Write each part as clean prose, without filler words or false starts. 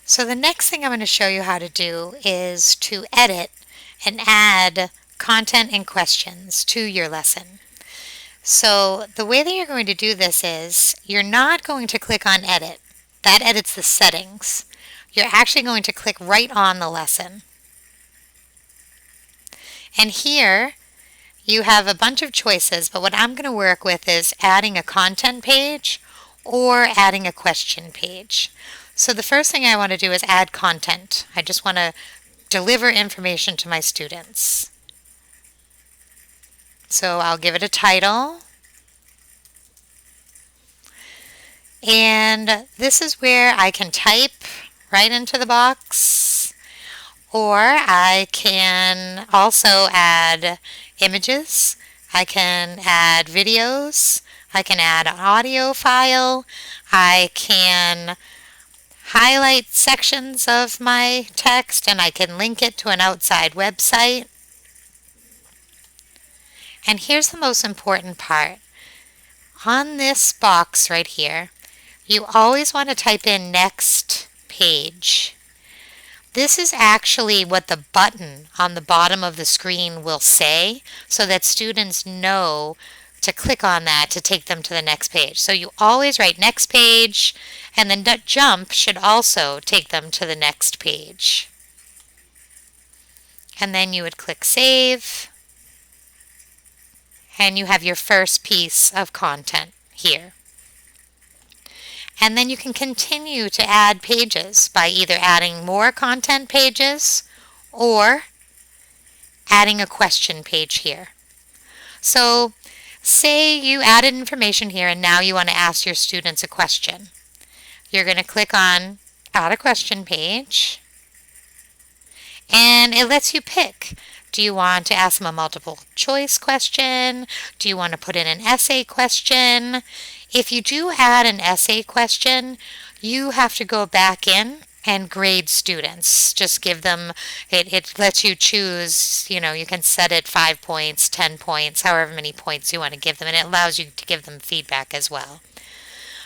So the next thing I'm going to show you how to do is to edit and add content and questions to your lesson. So the way that you're going to do this is you're not going to click on edit. That edits the settings. You're actually going to click right on the lesson. And here you have a bunch of choices, but what I'm going to work with is adding a content page or adding a question page. So the first thing I want to do is add content. I just want to deliver information to my students. So I'll give it a title. And this is where I can type right into the box, or I can also add images. I can add videos. I can add an audio file. I can highlight sections of my text and I can link it to an outside website. And here's the most important part. On this box right here, you always want to type in next page. This is actually what the button on the bottom of the screen will say, so that students know to click on that to take them to the next page. So you always write next page, and then jump should also take them to the next page. And then you would click save, and you have your first piece of content here. And then you can continue to add pages by either adding more content pages or adding a question page here. So say you added information here and now you want to ask your students a question. You're going to click on Add a Question page, and it lets you pick. Do you want to ask them a multiple choice question? Do you want to put in an essay question? If you do add an essay question, you have to go back in and grade students. Just give them, it lets you choose, you can set it 5 points, 10 points, however many points you want to give them, and it allows you to give them feedback as well.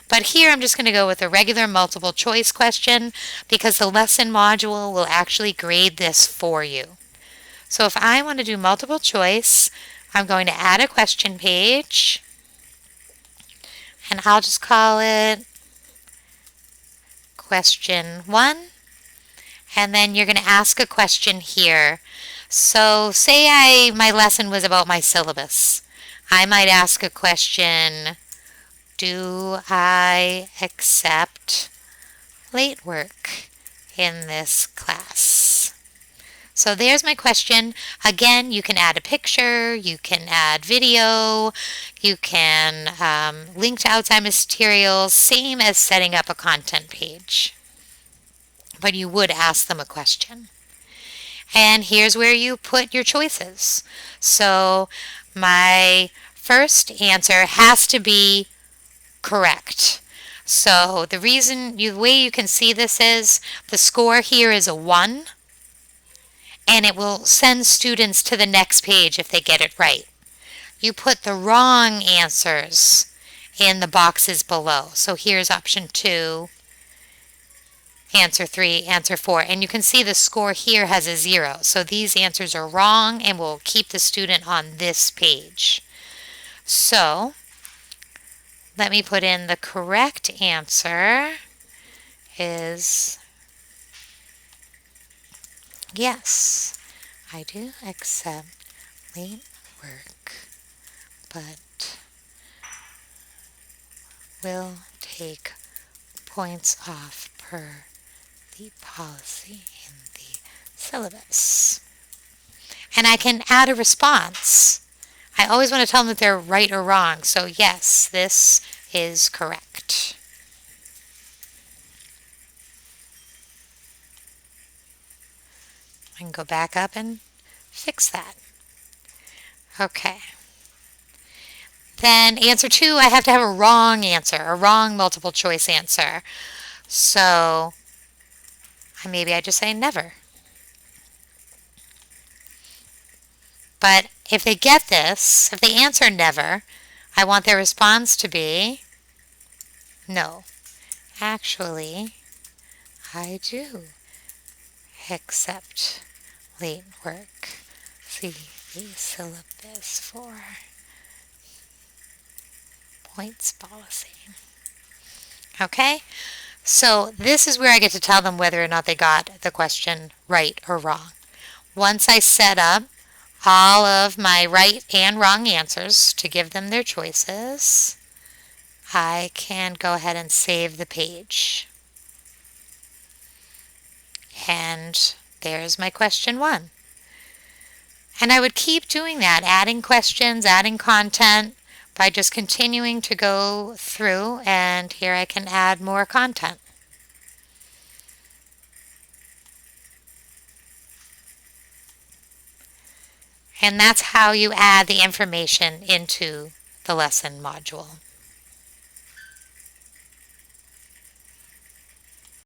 But here I'm just going to go with a regular multiple choice question because the lesson module will actually grade this for you. So if I want to do multiple choice, I'm going to add a question page, and I'll just call it question 1. And then you're going to ask a question here. So say my lesson was about my syllabus. I might ask a question, do I accept late work in this class? So there's my question. Again, you can add a picture, you can add video, you can link to outside materials, same as setting up a content page. But you would ask them a question. And here's where you put your choices. So my first answer has to be correct. So the way you can see this is the score here is a 1. And it will send students to the next page if they get it right. You put the wrong answers in the boxes below. So here's option 2, answer 3, answer 4. And you can see the score here has a 0. So these answers are wrong and will keep the student on this page. So let me put in the correct answer is yes, I do accept late work, but will take points off per the policy in the syllabus. And I can add a response. I always want to tell them that they're right or wrong. So yes, this is correct. I can go back up and fix that. Okay. Then answer 2, I have to have a wrong answer, a wrong multiple choice answer. So maybe I just say never. But if they get this, if they answer never, I want their response to be no. Actually, I do accept late work. See the syllabus for points policy. Okay, so this is where I get to tell them whether or not they got the question right or wrong. Once I set up all of my right and wrong answers to give them their choices, I can go ahead and save the page. And there's my question 1. And I would keep doing that, adding questions, adding content, by just continuing to go through, and here I can add more content. And that's how you add the information into the lesson module.